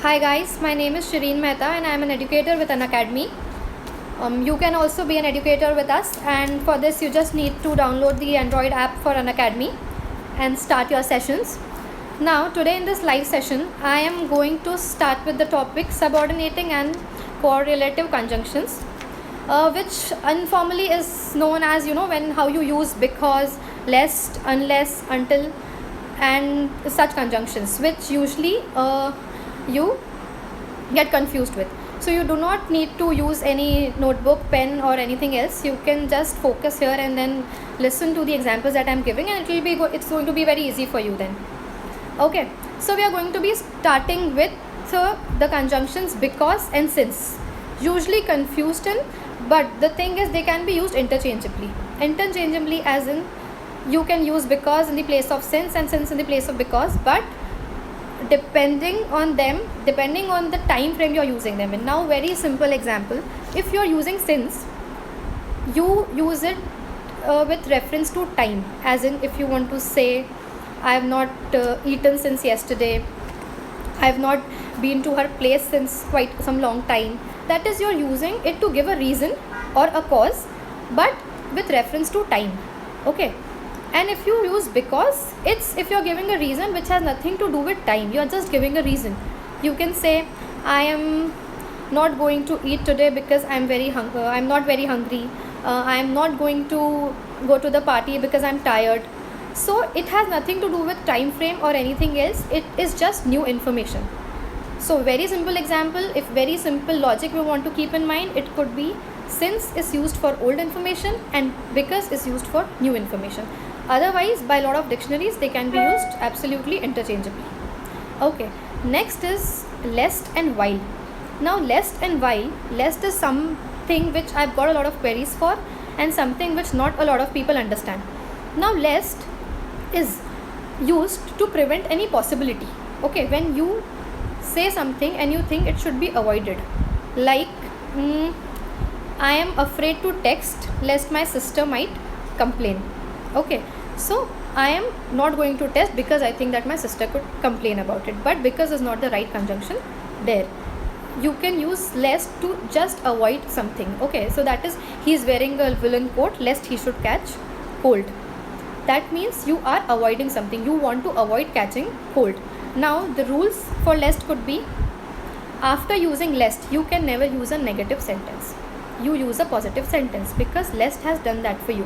Hi guys, my name is Shireen Mehta and I am an educator with Unacademy. You can also be an educator with us, and for this you just need to download the Android app for Unacademy and start your sessions. Now today in this live session I am going to start with the topic subordinating and correlative conjunctions, which informally is known as when how you use because, lest, unless, until and such conjunctions, which usually you get confused with. So you do not need to use any notebook, pen or anything else. You can just focus here and then listen to the examples that I am giving, and it's going to be very easy for you then. Okay, so we are going to be starting with the conjunctions because and since, usually confused in, but the thing is they can be used interchangeably as in you can use because in the place of since and since in the place of because, but depending on the time frame you are using them in. Now very simple example, if you are using since, you use it with reference to time, as in if you want to say I have not eaten since yesterday, I have not been to her place since quite some long time, that is you're using it to give a reason or a cause, but with reference to time. Okay, and if you use because, it's if you're giving a reason which has nothing to do with time, you're just giving a reason. You can say I am not going to eat today because I'm not very hungry. I am not going to go to the party because I'm tired. So it has nothing to do with time frame or anything else. It is just new information. So very simple example, if very simple logic we want to keep in mind, it could be since is used for old information and because is used for new information. Otherwise, by a lot of dictionaries, they can be used absolutely interchangeably. Okay, next is lest and while. Now lest and while, lest is something which I've got a lot of queries for and something which not a lot of people understand. Now lest is used to prevent any possibility. Okay, when you say something and you think it should be avoided, like I am afraid to text lest my sister might complain. Okay, so I am not going to text because I think that my sister could complain about it, but because is not the right conjunction there. You can use lest to just avoid something. Okay, so that is he is wearing a woolen coat lest he should catch cold. That means you are avoiding something, you want to avoid catching cold. Now the rules for lest could be, after using lest you can never use a negative sentence, you use a positive sentence because lest has done that for you.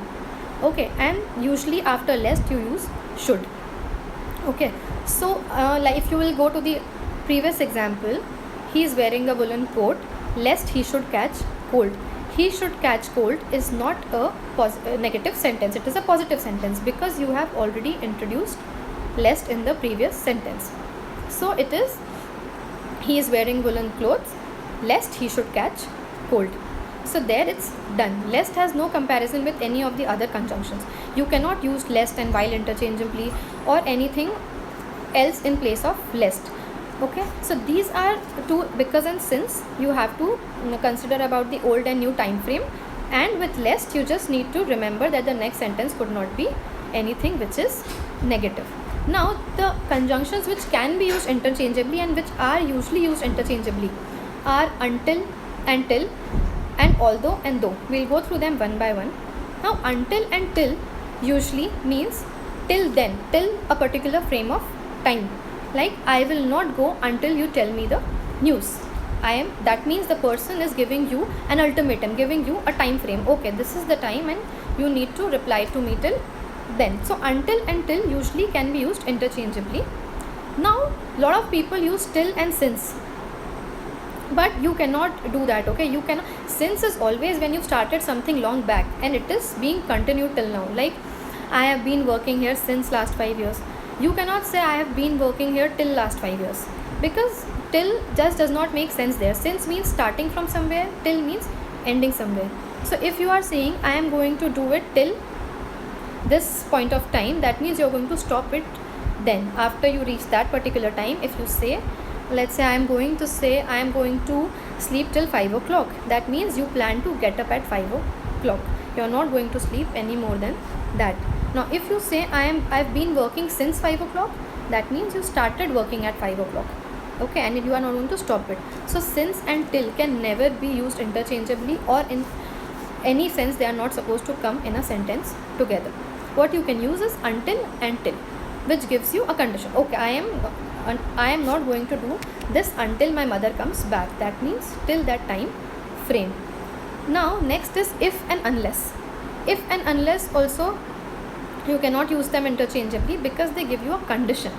Okay, and usually after lest you use should. Okay, so like if you will go to the previous example, he is wearing a woolen coat lest he should catch cold. He should catch cold is not a negative sentence, it is a positive sentence because you have already introduced lest in the previous sentence. So it is he is wearing woolen clothes lest he should catch cold. So there it's done. Lest has no comparison with any of the other conjunctions. You cannot use lest and while interchangeably or anything else in place of lest. Okay, so these are two, because and since you have to consider about the old and new time frame, and with lest you just need to remember that the next sentence could not be anything which is negative. Now the conjunctions which can be used interchangeably and which are usually used interchangeably are until and till and although and though. We'll go through them one by one. Now until and till usually means till then, till a particular frame of time. Like I will not go until you tell me the news. That means the person is giving you an ultimatum, giving you a time frame. Okay, this is the time and you need to reply to me till then. So until and till usually can be used interchangeably. Now lot of people use till and since, but you cannot do that. Okay, you cannot. Since is always when you started something long back and it is being continued till now. Like I have been working here since last 5 years. You cannot say I have been working here till last 5 years because till just does not make sense there. Since means starting from somewhere, till means ending somewhere. So if you are saying I am going to do it till this point of time, that means you are going to stop it then after you reach that particular time. If you say, let's say I am going to sleep till 5 o'clock, that means you plan to get up at 5 o'clock. You are not going to sleep any more than that. Now if you say I've been working since 5 o'clock, that means you started working at 5 o'clock. Okay, and you are not going to stop it. So since and till can never be used interchangeably, or in any sense they are not supposed to come in a sentence together. What you can use is until and till, which gives you a condition. Okay, I am not going to do this until my mother comes back. That means till that time frame. Now next is if and unless. If and unless also you cannot use them interchangeably because they give you a condition,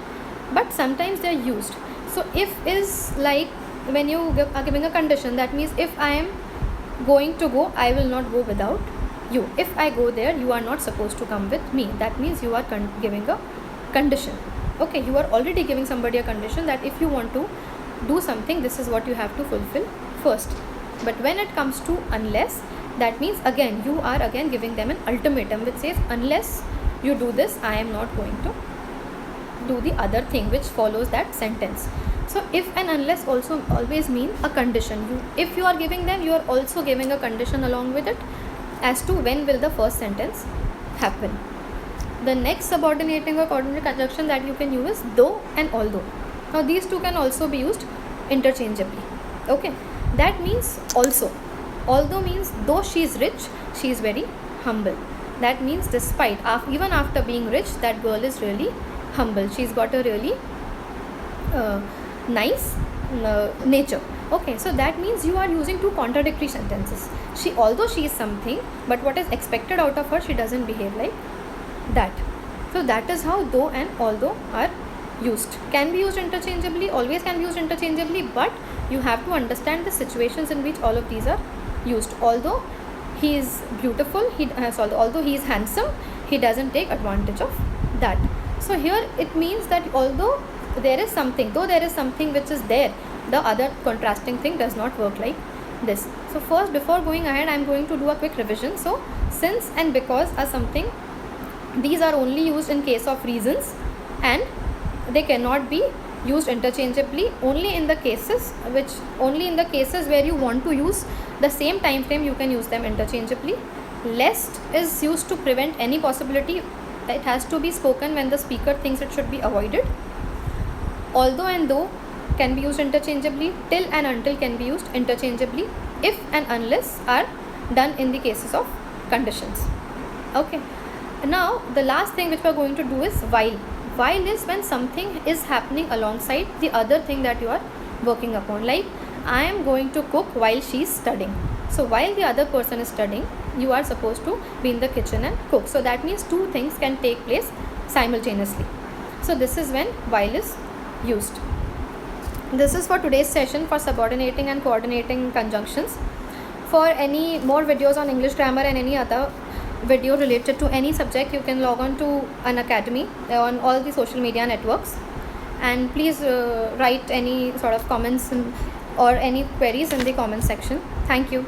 but sometimes they are used. So if is like when you are giving a condition, that means if I am going to go, I will not go without you. If I go there, you are not supposed to come with me. That means you are giving a condition. Okay, you are already giving somebody a condition that if you want to do something, this is what you have to fulfill first. But when it comes to unless, that means again you are again giving them an ultimatum which says unless you do this, I am not going to do the other thing which follows that sentence. So if and unless also always mean a condition. If you are giving them, you are also giving a condition along with it as to when will the first sentence happen. The next subordinating or coordinate conjunction that you can use is though and although. Now these two can also be used interchangeably. Okay, that means also. Although means though she is rich, she is very humble. That means despite, even after being rich, that girl is really humble. She's got a really nice nature. Okay, so that means you are using two contradictory sentences. Although she is something, but what is expected out of her, she doesn't behave like that. So that is how though and although are used. Can be used interchangeably, always can be used interchangeably, but you have to understand the situations in which all of these are used. Although he is beautiful, although he is handsome, he doesn't take advantage of that. So here it means that although there is something, though there is something which is there, the other contrasting thing does not work like this. So first, before going ahead, I am going to do a quick revision. So since and because are something, these are only used in case of reasons, and they cannot be used interchangeably only in the cases where you want to use the same time frame. You can use them interchangeably. Lest is used to prevent any possibility. It has to be spoken when the speaker thinks it should be avoided. Although and though can be used interchangeably. Till and until can be used interchangeably. If and unless are done in the cases of conditions. Okay, now the last thing which we are going to do is while. While is when something is happening alongside the other thing that you are working upon. Like I am going to cook while she is studying. So while the other person is studying, you are supposed to be in the kitchen and cook. So that means two things can take place simultaneously. So this is when while is used. This is for today's session for subordinating and coordinating conjunctions. For any more videos on English grammar and any other video related to any subject, you can log on to Unacademy on all the social media networks, and please write any sort of comments or any queries in the comment section. Thank you.